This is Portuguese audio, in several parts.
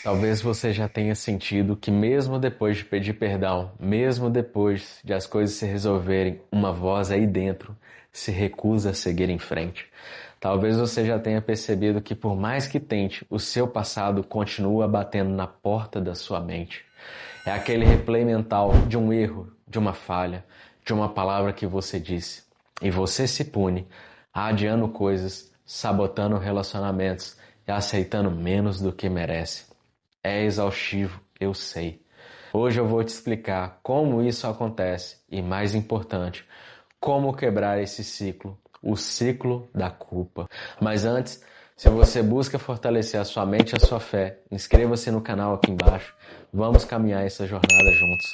Talvez você já tenha sentido que mesmo depois de pedir perdão, mesmo depois de as coisas se resolverem, uma voz aí dentro se recusa a seguir em frente. Talvez você já tenha percebido que por mais que tente, o seu passado continua batendo na porta da sua mente. É aquele replay mental de um erro, de uma falha, de uma palavra que você disse. E você se pune, adiando coisas, sabotando relacionamentos e aceitando menos do que merece. É exaustivo, eu sei. Hoje eu vou te explicar como isso acontece e, mais importante, como quebrar esse ciclo, o ciclo da culpa. Mas antes, se você busca fortalecer a sua mente e a sua fé, inscreva-se no canal aqui embaixo. Vamos caminhar essa jornada juntos.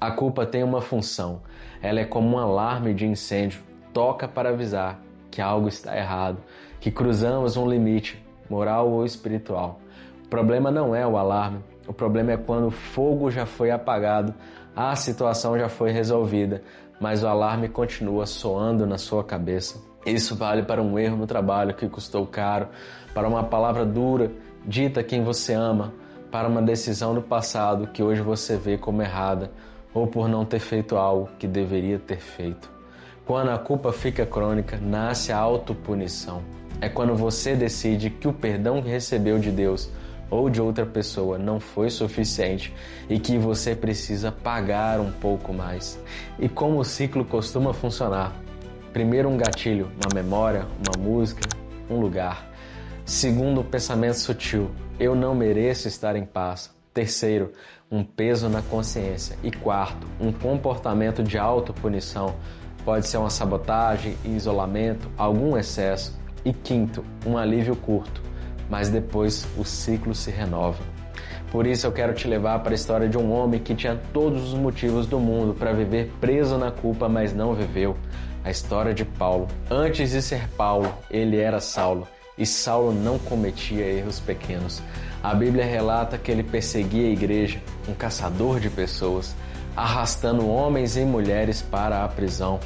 A culpa tem uma função. Ela é como um alarme de incêndio. Toca para avisar que algo está errado, que cruzamos um limite, moral ou espiritual. O problema não é o alarme, o problema é quando o fogo já foi apagado, a situação já foi resolvida, mas o alarme continua soando na sua cabeça. Isso vale para um erro no trabalho que custou caro, para uma palavra dura dita a quem você ama, para uma decisão do passado que hoje você vê como errada, ou por não ter feito algo que deveria ter feito. Quando a culpa fica crônica, nasce a autopunição. É quando você decide que o perdão que recebeu de Deus ou de outra pessoa não foi suficiente e que você precisa pagar um pouco mais. E como o ciclo costuma funcionar? Primeiro um gatilho, uma memória, uma música, um lugar. Segundo, um pensamento sutil, eu não mereço estar em paz. Terceiro, um peso na consciência. E quarto, um comportamento de autopunição. Pode ser uma sabotagem, isolamento, algum excesso. E quinto, um alívio curto. Mas depois o ciclo se renova. Por isso eu quero te levar para a história de um homem que tinha todos os motivos do mundo para viver preso na culpa, mas não viveu. A história de Paulo. Antes de ser Paulo, ele era Saulo. E Saulo não cometia erros pequenos. A Bíblia relata que ele perseguia a igreja, um caçador de pessoas, arrastando homens e mulheres para a prisão.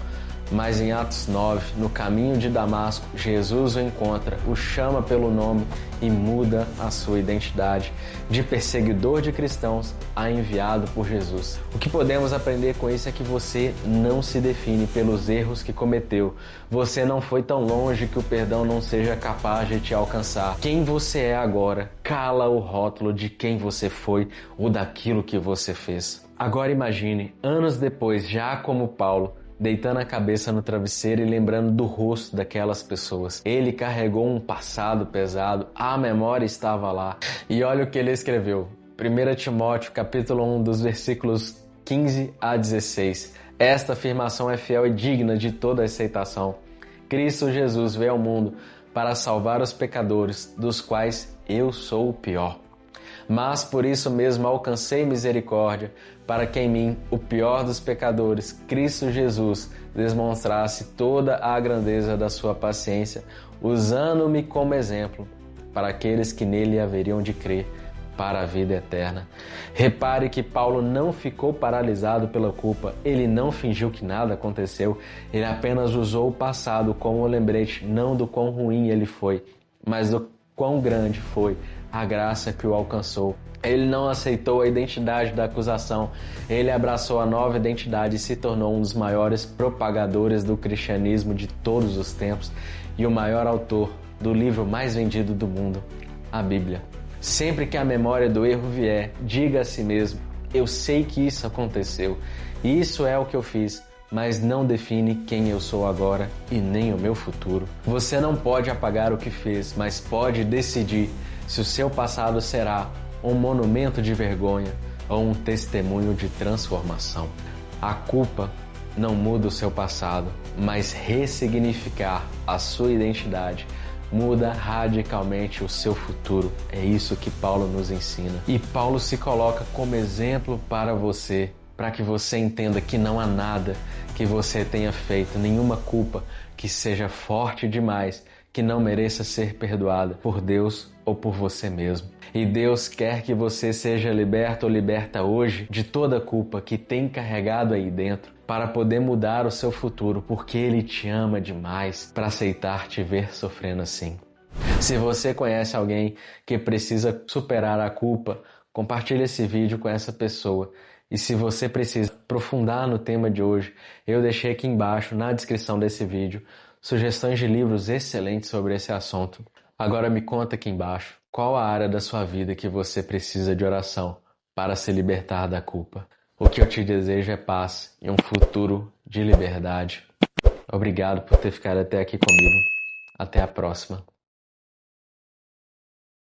Mas em Atos 9, no caminho de Damasco, Jesus o encontra, o chama pelo nome e muda a sua identidade de perseguidor de cristãos a enviado por Jesus. O que podemos aprender com isso é que você não se define pelos erros que cometeu. Você não foi tão longe que o perdão não seja capaz de te alcançar. Quem você é agora cala o rótulo de quem você foi ou daquilo que você fez. Agora imagine, anos depois, já como Paulo, deitando a cabeça no travesseiro e lembrando do rosto daquelas pessoas. Ele carregou um passado pesado, a memória estava lá. E olha o que ele escreveu. 1 Timóteo, capítulo 1, dos versículos 15 a 16. Esta afirmação é fiel e digna de toda aceitação. Cristo Jesus veio ao mundo para salvar os pecadores, dos quais eu sou o pior. Mas por isso mesmo alcancei misericórdia, para que em mim, o pior dos pecadores, Cristo Jesus, demonstrasse toda a grandeza da sua paciência, usando-me como exemplo para aqueles que nele haveriam de crer para a vida eterna. Repare que Paulo não ficou paralisado pela culpa, ele não fingiu que nada aconteceu, ele apenas usou o passado como um lembrete, não do quão ruim ele foi, mas do quão grande foi a graça que o alcançou. Ele não aceitou a identidade da acusação, ele abraçou a nova identidade e se tornou um dos maiores propagadores do cristianismo de todos os tempos e o maior autor do livro mais vendido do mundo, a Bíblia. Sempre que a memória do erro vier, diga a si mesmo, eu sei que isso aconteceu, e isso é o que eu fiz, mas não define quem eu sou agora e nem o meu futuro. Você não pode apagar o que fez, mas pode decidir se o seu passado será um monumento de vergonha ou um testemunho de transformação. A culpa não muda o seu passado, mas ressignificar a sua identidade muda radicalmente o seu futuro. É isso que Paulo nos ensina. E Paulo se coloca como exemplo para você, para que você entenda que não há nada que você tenha feito, nenhuma culpa que seja forte demais, que não mereça ser perdoada por Deus ou por você mesmo. E Deus quer que você seja liberto ou liberta hoje de toda a culpa que tem carregado aí dentro para poder mudar o seu futuro, porque Ele te ama demais para aceitar te ver sofrendo assim. Se você conhece alguém que precisa superar a culpa, compartilhe esse vídeo com essa pessoa. E se você precisa aprofundar no tema de hoje, eu deixei aqui embaixo, na descrição desse vídeo, sugestões de livros excelentes sobre esse assunto. Agora me conta aqui embaixo, qual a área da sua vida que você precisa de oração para se libertar da culpa? O que eu te desejo é paz e um futuro de liberdade. Obrigado por ter ficado até aqui comigo. Até a próxima.